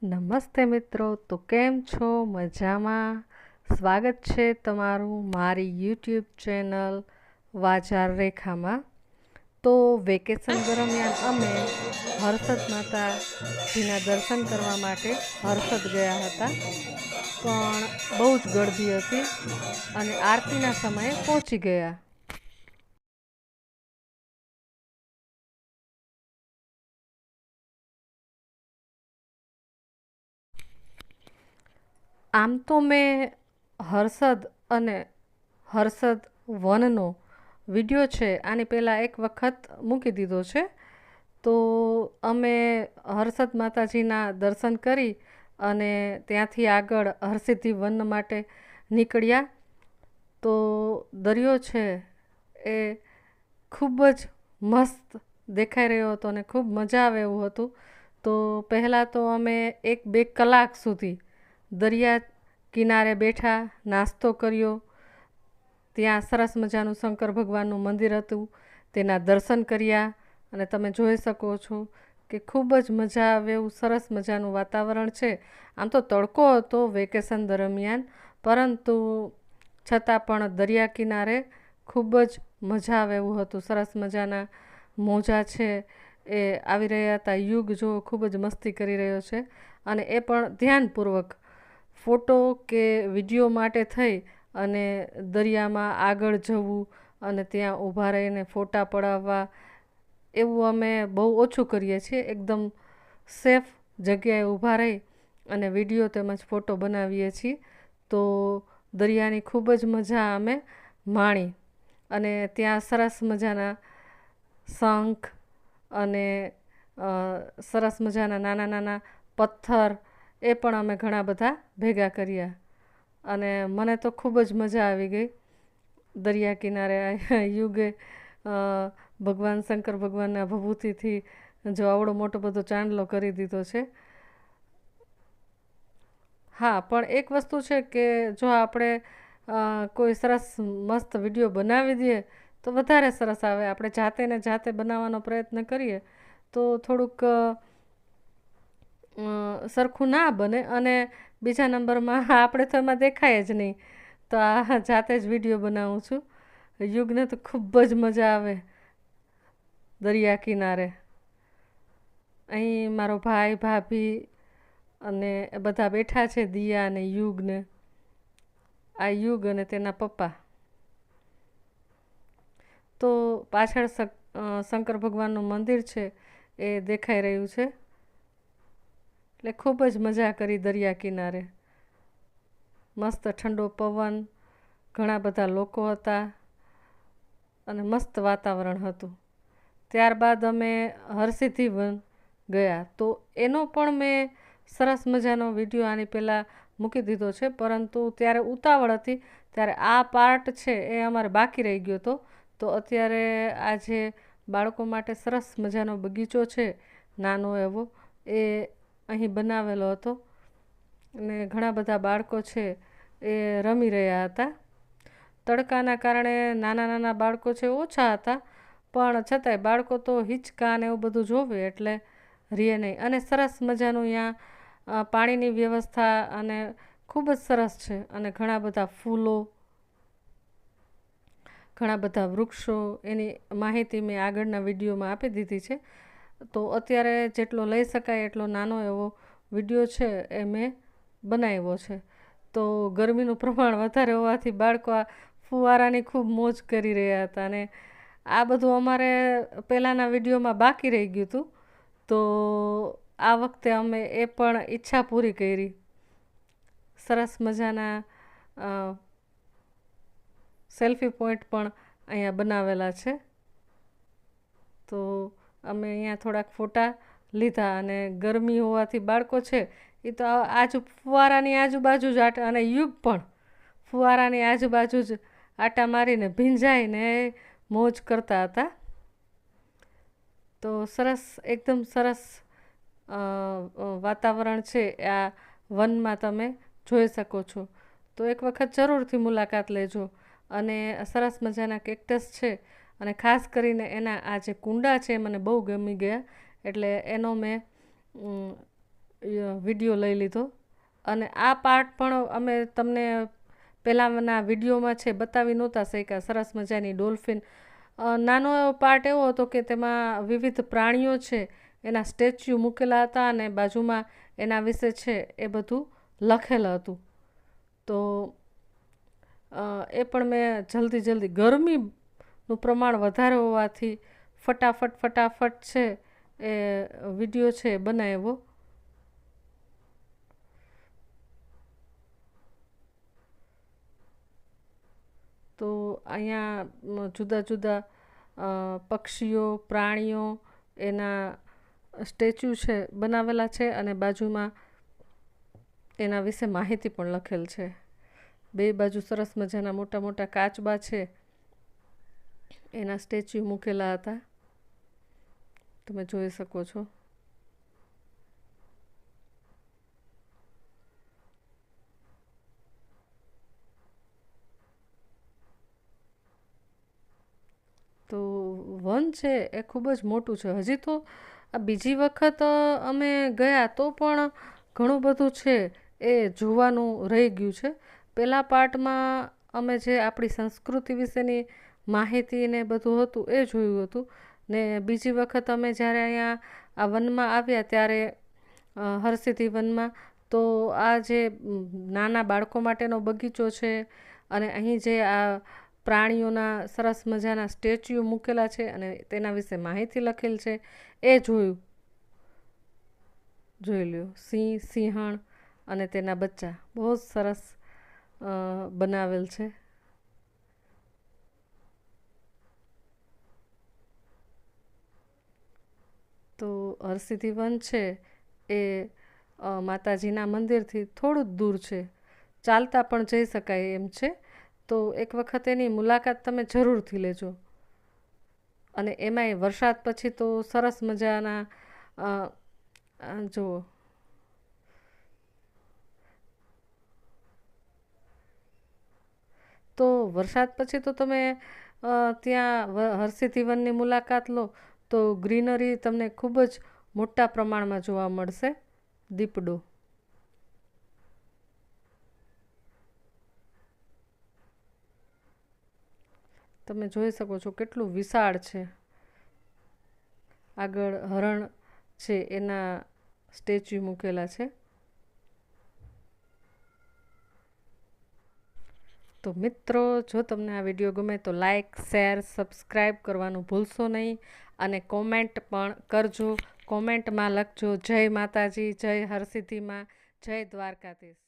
નમસ્તે મિત્રો, તો કેમ છો? મજામાં? સ્વાગત છે તમારું મારી યુટ્યુબ ચેનલ વાચાર રેખામાં. તો વેકેશન દરમિયાન અમે હર્ષદ માતાજીના દર્શન કરવા માટે હર્ષદ ગયા હતા, પણ બહુ જ ગળદી હતી અને આરતીના સમયે પહોંચી ગયા. આમ તો મેં હર્ષદ અને હર્ષદ વનનો વિડીયો છે આની પહેલાં એક વખત મૂકી દીધો છે. તો અમે હર્ષદ માતાજીના દર્શન કરી અને ત્યાંથી આગળ હરસિદ્ધિ વન માટે નીકળ્યા. તો દરિયો છે એ ખૂબ જ મસ્ત દેખાઈ રહ્યો હતો અને ખૂબ મજા આવે એવું હતું. તો પહેલાં તો અમે 1-2 કલાક સુધી દરિયા કિનારે બેઠા, નાસ્તો કર્યો. ત્યાં સરસ મજાનું શંકર ભગવાનનું મંદિર હતું, તેના દર્શન કર્યા અને તમે જોઈ શકો છો કે ખૂબ જ મજા આવે એવું સરસ મજાનું વાતાવરણ છે. આમ તો તડકો હતો વેકેશન દરમિયાન, પરંતુ છતાં પણ દરિયા કિનારે ખૂબ જ મજા આવે એવું હતું. સરસ મજાના મોજા છે એ આવી રહ્યા હતા. યુગ જો ખૂબ જ મસ્તી કરી રહ્યો છે અને એ પણ ધ્યાનપૂર્વક ફોટો કે વિડીયો માટે થઈ અને દરિયામાં આગળ જવું અને ત્યાં ઊભા રહીને ફોટા પડાવવા એવું અમે બહુ ઓછું કરીએ છીએ. એકદમ સેફ જગ્યાએ ઊભા રહી અને વિડીયો તેમજ ફોટો બનાવીએ છીએ. તો દરિયાની ખૂબ જ મજા અમે માણી અને ત્યાં સરસ મજાના શંખ અને સરસ મજાના નાના નાના પથ્થર એ પણ અમે ઘણા બધા ભેગા કર્યા અને મને તો ખૂબ જ મજા આવી ગઈ. દરિયા કિનારે યુગે ભગવાન શંકર ભગવાનના ભભૂતિથી જો આવડો મોટો બધો ચાંદલો કરી દીધો છે. હા, પણ એક વસ્તુ છે કે જો આપણે કોઈ સરસ મસ્ત વિડીયો બનાવી દઈએ તો વધારે સરસ આવે. આપણે જાતે ને જાતે બનાવવાનો પ્રયત્ન કરીએ તો થોડુંક સરખું ના બને અને બીજા નંબરમાં આપણે તો એમાં દેખાય જ નહીં. તો આ જાતે જ વિડીયો બનાવું છું. યુગને તો ખૂબ જ મજા આવે દરિયા કિનારે. અહીં મારો ભાઈ, ભાભી અને બધા બેઠા છે, દિયા અને યુગને. આ યુગ અને તેના પપ્પા. તો પાછળ શંકર ભગવાનનું મંદિર છે એ દેખાઈ રહ્યું છે. એટલે ખૂબ જ મજા કરી દરિયા કિનારે. મસ્ત ઠંડો પવન, ઘણા બધા લોકો હતા અને મસ્ત વાતાવરણ હતું. ત્યારબાદ અમે હરસિદ્ધિ વન ગયા. તો એનો પણ મેં સરસ મજાનો વિડીયો આની પહેલાં મૂકી દીધો છે, પરંતુ ત્યારે ઉતાવળ હતી ત્યારે આ પાર્ટ છે એ અમારે બાકી રહી ગયો હતો. તો અત્યારે આજે બાળકો માટે સરસ મજાનો બગીચો છે નાનો એવો, એ અહીં બનાવેલો હતો અને ઘણા બધા બાળકો છે એ રમી રહ્યા હતા. તડકાના કારણે નાના નાના બાળકો છે ઓછા હતા, પણ છતાંય બાળકો તો હિંચકા ને એવું બધું જોવે એટલે રીએ નહીં. અને સરસ મજાનું અહીંયા પાણીની વ્યવસ્થા અને ખૂબ જ સરસ છે અને ઘણા બધા ફૂલો, ઘણા બધા વૃક્ષો, એની માહિતી મેં આગળના વિડીયોમાં આપી દીધી છે. તો અત્યારે જેટલો લઈ શકાય એટલો નાનો એવો વિડીયો છે એ મેં બનાવ્યો છે. તો ગરમીનું પ્રમાણ વધારે હોવાથી બાળકો આ ફુવારાની ખૂબ મોજ કરી રહ્યા હતા અને આ બધું અમારે પહેલાંના વિડીયોમાં બાકી રહી ગયું હતું. તો આ વખતે અમે એ પણ ઈચ્છા પૂરી કરી. સરસ મજાના સેલ્ફી પોઈન્ટ પણ અહીંયા બનાવેલા છે. તો અમે અહીંયા થોડાક ફોટા લીધા અને ગરમી હોવાથી બાળકો છે એ તો ફુવારાની આજુબાજુ જ આટા, અને યુગ પણ ફુવારાની આજુબાજુ જ આટા મારીને ભીંજાઈને મોજ કરતા હતા. તો સરસ, એકદમ સરસ વાતાવરણ છે આ વનમાં તમે જોઈ શકો છો. તો એક વખત જરૂરથી મુલાકાત લેજો. અને સરસ મજાના કેક્ટસ છે અને ખાસ કરીને એના આ જે કુંડા છે મને બહુ ગમી ગયા, એટલે એનો મેં વિડીયો લઈ લીધો અને આ પાર્ટ પણ અમે તમને પહેલાંના વિડીયોમાં છે બતાવી નહોતા શક્યા. સરસ મજાની ડોલ્ફિન નાનો એવો પાર્ટ એવો હતો કે તેમાં વિવિધ પ્રાણીઓ છે એના સ્ટેચ્યુ મૂકેલા હતા અને બાજુમાં એના વિશે છે એ બધું લખેલું હતું. તો એ પણ મેં જલ્દી ગરમીનું પ્રમાણ વધારે હોવાથી ફટાફટ છે એ વિડીયો છે બનાવ્યો. તો અહીંયા જુદા જુદા પક્ષીઓ પ્રાણીઓ એના સ્ટેચ્યુ છે બનાવેલા છે અને બાજુમાં એના વિશે માહિતી પણ લખેલ છે. બે બાજુ સરસ મજાના મોટા મોટા કાચબા છે એના સ્ટેચ્યુ મૂકેલા હતા, તમે જોઈ શકો છો. તો વન છે એ ખૂબ જ મોટું છે. હજી તો આ બીજી વખત અમે ગયા તો પણ ઘણું બધું છે એ જોવાનું રહી ગયું છે. પહેલા પાર્ટમાં અમે જે આપણી સંસ્કૃતિ વિશેની માહિતી ને બધું હતું એ જોયું હતું ને બીજી વખત અમે જ્યારે અહીંયા આ વનમાં આવ્યા ત્યારે હરસિદ્ધિ વનમાં તો આ જે નાના બાળકો માટેનો બગીચો છે અને અહીં જે આ પ્રાણીઓના સરસ મજાના સ્ટેચ્યુ મૂકેલા છે અને તેના વિશે માહિતી લખેલ છે એ જોઈ લ્યો. સિંહણ અને તેના બચ્ચા બહુ જ સરસ બનાવેલ છે. તો હરસિદ્ધિ વન છે એ માતાજીના મંદિરથી થોડું જ દૂર છે, ચાલતા પણ જઈ શકાય એમ છે. તો એક વખત એની મુલાકાત તમે જરૂરથી લેજો. અને એમાંય વરસાદ પછી તો સરસ મજાના જુઓ તો વરસાદ પછી તો તમે ત્યાં હરસિદ્ધિ વનની મુલાકાત લો તો ગ્રીનરી તમને ખૂબ જ મોટા પ્રમાણમાં જોવા મળશે. દીપડો તમે જોઈ શકો છો કેટલું વિશાળ છે. આગળ હરણ છે એના સ્ટેચ્યુ મૂકેલા છે. તો મિત્રો, જો તમને આ વિડીયો ગમે તો લાઈક શેર સબસ્ક્રાઈબ કરવાનું ભૂલશો નહીં અને કોમેન્ટ પણ કરજો. કોમેન્ટમાં લખજો જય માતાજી, જય હરસિદ્ધિમાં, જય દ્વારકાધીશ.